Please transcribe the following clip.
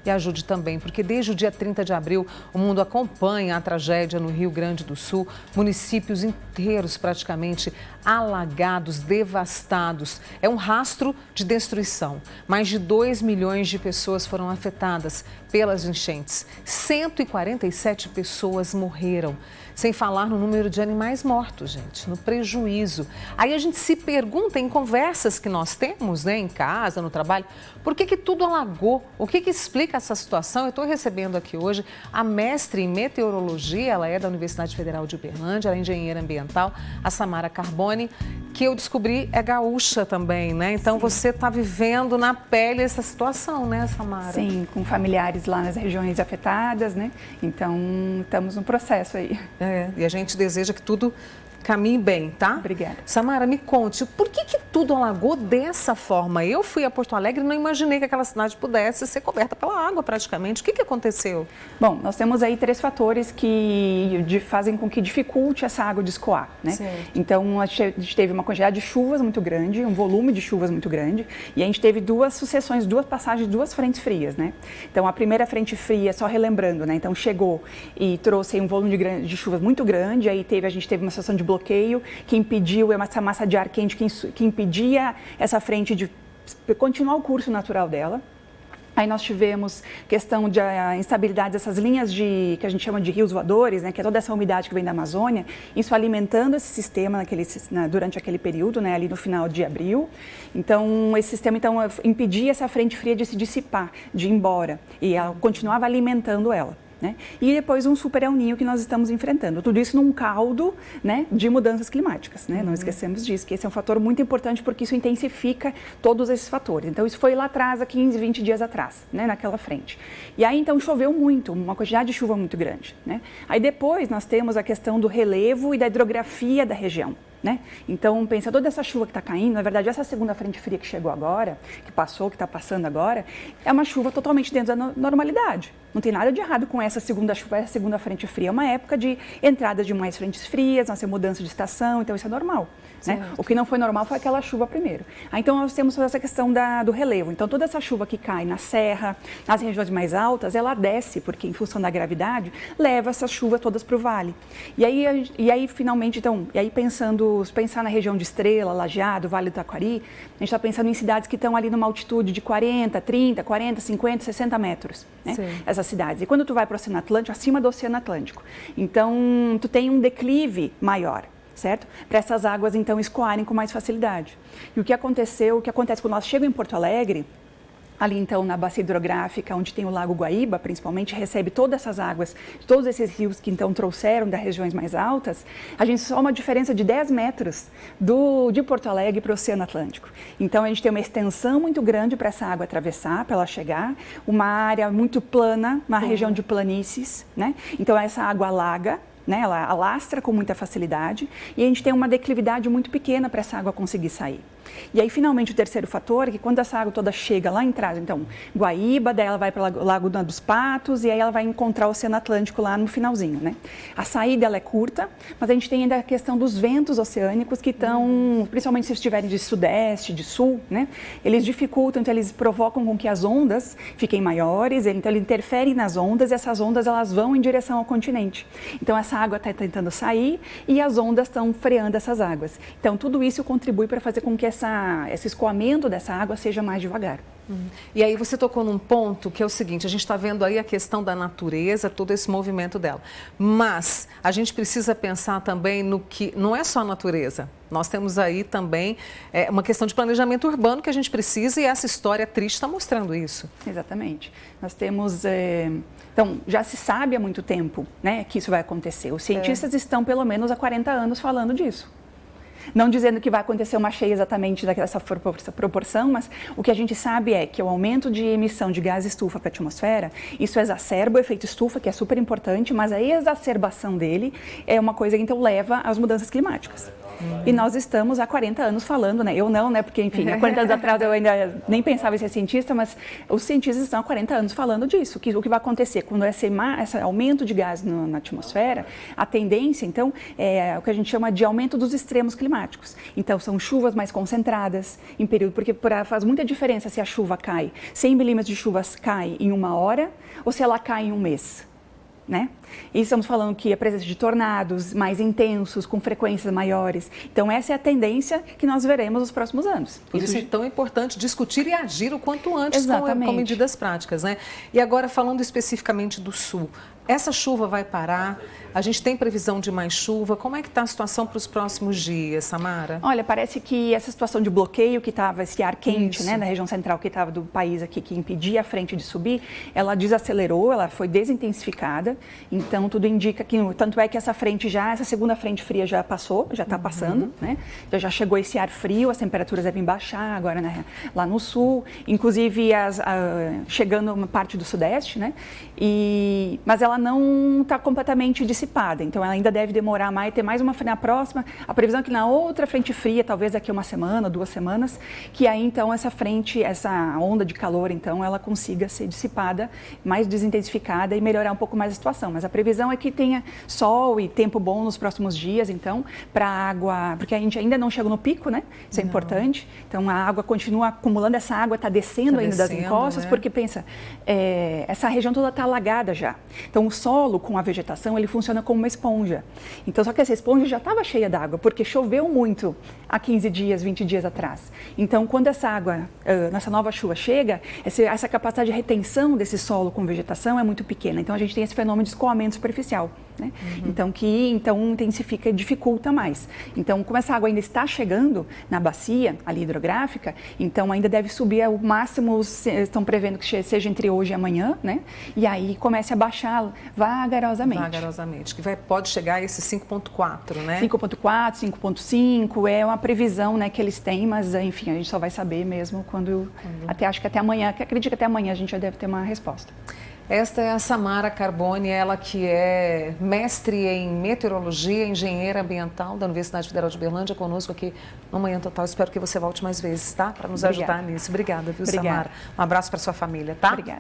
e ajude também, porque desde o dia 30 de abril o mundo acompanha a tragédia no Rio Grande do Sul, municípios inteiros praticamente alagados, devastados. É um rastro de destruição. Mais de 2 milhões de pessoas foram afetadas pelas enchentes. 147 pessoas morreram. Sem falar no número de animais mortos, gente, no prejuízo. Aí a gente se pergunta em conversas que nós temos, né, em casa, no trabalho, por que tudo alagou? O que explica essa situação? Eu estou recebendo aqui hoje a mestre em meteorologia, ela é da Universidade Federal de Uberlândia, ela é engenheira ambiental, a Samara Carboni, que eu descobri é gaúcha também, né? Então você está vivendo na pele essa situação, né, Samara? Sim, com familiares lá nas regiões afetadas, né? Então estamos no processo aí. E a gente deseja que tudo caminhe bem, tá? Obrigada. Samara, me conte, por que tudo alagou dessa forma? Eu fui a Porto Alegre e não imaginei que aquela cidade pudesse ser coberta pela água praticamente. O que aconteceu? Bom, nós temos aí 3 fatores que fazem com que dificulte essa água de escoar, né? Certo. Então, a gente teve uma quantidade de chuvas muito grande, um volume de chuvas muito grande, e a gente teve 2 sucessões, 2 passagens, 2 frentes frias, né? Então, a primeira frente fria, só relembrando, né? Então, chegou e trouxe um volume de chuvas muito grande, aí a gente teve uma situação de bloqueio que impediu essa massa de ar quente que impedia essa frente de continuar o curso natural dela. Aí nós tivemos questão de instabilidade dessas linhas que a gente chama de rios voadores, né, que é toda essa umidade que vem da Amazônia, isso alimentando esse sistema durante aquele período, né, ali no final de abril. Então, esse sistema impedia essa frente fria de se dissipar, de ir embora, e ela continuava alimentando ela. Né? E depois um super El Niño que nós estamos enfrentando. Tudo isso num caldo, né, de mudanças climáticas. Né? Não esquecemos disso, que esse é um fator muito importante porque isso intensifica todos esses fatores. Então isso foi lá atrás, há 15, 20 dias atrás, né, naquela frente. E aí então choveu muito, uma quantidade de chuva muito grande. Né? Aí depois nós temos a questão do relevo e da hidrografia da região. Né? Então, pensa, toda essa chuva que está caindo, na verdade, essa segunda frente fria que chegou agora, que está passando agora, é uma chuva totalmente dentro da normalidade. Não tem nada de errado com essa segunda chuva, essa segunda frente fria. É uma época de entrada de mais frentes frias, nossa mudança de estação, então isso é normal. Né? O que não foi normal foi aquela chuva primeiro. Então, nós temos essa questão do relevo. Então, toda essa chuva que cai na serra, nas regiões mais altas, ela desce, porque em função da gravidade, leva essas chuvas todas para o vale. E aí, finalmente, então, pensar na região de Estrela, Lajeado, Vale do Taquari, a gente está pensando em cidades que estão ali numa altitude de 40, 30, 40, 50, 60 metros, né? Essas cidades. E quando tu vai para o Oceano Atlântico, acima do Oceano Atlântico, então tu tem um declive maior, certo? Para essas águas então escoarem com mais facilidade. E o que acontece quando nós chegamos em Porto Alegre, ali então na bacia hidrográfica, onde tem o Lago Guaíba, principalmente, recebe todas essas águas, todos esses rios que então trouxeram das regiões mais altas, a gente só uma diferença de 10 metros de Porto Alegre para o Oceano Atlântico. Então a gente tem uma extensão muito grande para essa água atravessar, para ela chegar, uma área muito plana, uma região de planícies, né? Então essa água alaga, né? Ela alastra com muita facilidade e a gente tem uma declividade muito pequena para essa água conseguir sair. E aí, finalmente, o terceiro fator é que quando essa água toda chega lá em trás, então, Guaíba, daí ela vai para o Lago dos Patos e aí ela vai encontrar o Oceano Atlântico lá no finalzinho, né? A saída, ela é curta, mas a gente tem ainda a questão dos ventos oceânicos que estão, principalmente se estiverem de sudeste, de sul, né? Eles dificultam, então eles provocam com que as ondas fiquem maiores, então ele interfere nas ondas e essas ondas, elas vão em direção ao continente. Então, essa água está tentando sair e as ondas estão freando essas águas. Então, tudo isso contribui para fazer com que esse escoamento dessa água seja mais devagar. E aí você tocou num ponto que é o seguinte, a gente está vendo aí a questão da natureza, todo esse movimento dela. Mas a gente precisa pensar também no que não é só a natureza. Nós temos aí também uma questão de planejamento urbano que a gente precisa e essa história triste está mostrando isso. Exatamente. Nós temos... Então, já se sabe há muito tempo, né, que isso vai acontecer. Os cientistas estão pelo menos há 40 anos falando disso. Não dizendo que vai acontecer uma cheia exatamente dessa proporção, mas o que a gente sabe é que o aumento de emissão de gás estufa para a atmosfera, isso exacerba o efeito estufa, que é super importante, mas a exacerbação dele é uma coisa que então leva às mudanças climáticas. E nós estamos há 40 anos falando, né? Eu não, né? Porque, enfim, há 40 anos atrás eu ainda nem pensava em ser cientista, mas os cientistas estão há 40 anos falando disso, que o que vai acontecer quando esse aumento de gás na atmosfera, a tendência, então, é o que a gente chama de aumento dos extremos climáticos. Então, são chuvas mais concentradas em período, porque faz muita diferença se a chuva cai, 100 milímetros de chuvas cai em 1 hora ou se ela cai em 1 mês. Né? E estamos falando que a presença de tornados mais intensos, com frequências maiores. Então, essa é a tendência que nós veremos nos próximos anos. Por isso é tão importante discutir e agir o quanto antes com medidas práticas, né? E agora, falando especificamente do Sul, essa chuva vai parar? A gente tem previsão de mais chuva? Como é que está a situação para os próximos dias, Samara? Olha, parece que essa situação de bloqueio que estava, esse ar quente, né, na região central que estava do país aqui, que impedia a frente de subir, ela desacelerou, ela foi desintensificada. Então, tudo indica que, tanto é que essa segunda frente fria já passou, já está passando, né? Então, já chegou esse ar frio, as temperaturas devem baixar agora, né, lá no sul, inclusive chegando uma parte do sudeste, né? Mas ela não está completamente dissipada, então ela ainda deve demorar mais, ter mais uma na próxima. A previsão é que na outra frente fria, talvez daqui a 1 semana, 2 semanas, que aí então essa onda de calor, então ela consiga ser dissipada, mais desintensificada e melhorar um pouco mais a situação. Mas a previsão é que tenha sol e tempo bom nos próximos dias, então, para a água, porque a gente ainda não chegou no pico, né? Isso é importante. Então a água continua acumulando, essa água está descendo ainda das encostas, né? Porque pensa, essa região toda está alagada já. Então o solo com a vegetação, ele funciona como uma esponja. Então só que essa esponja já estava cheia d'água, porque choveu muito há 15 dias, 20 dias atrás. Então quando essa água, nessa nova chuva chega, essa capacidade de retenção desse solo com vegetação é muito pequena. Então a gente tem esse fenômeno de escoamento superficial, né? Então intensifica e dificulta mais. Então como essa água ainda está chegando na bacia ali hidrográfica, então ainda deve subir ao máximo, estão prevendo que seja entre hoje e amanhã, né? E aí comece a baixar vagarosamente. Que pode chegar a esse 5,4, né? 5,4, 5,5 é uma previsão, né, que eles têm, mas enfim, a gente só vai saber mesmo acho que até amanhã, acredito que até amanhã a gente já deve ter uma resposta. Esta é a Samara Carbone, ela que é mestre em meteorologia, engenheira ambiental da Universidade Federal de Uberlândia, conosco aqui no Manhã Total. Espero que você volte mais vezes, tá? Para nos ajudar nisso. Obrigada, viu, Samara? Um abraço para sua família, tá? Obrigada.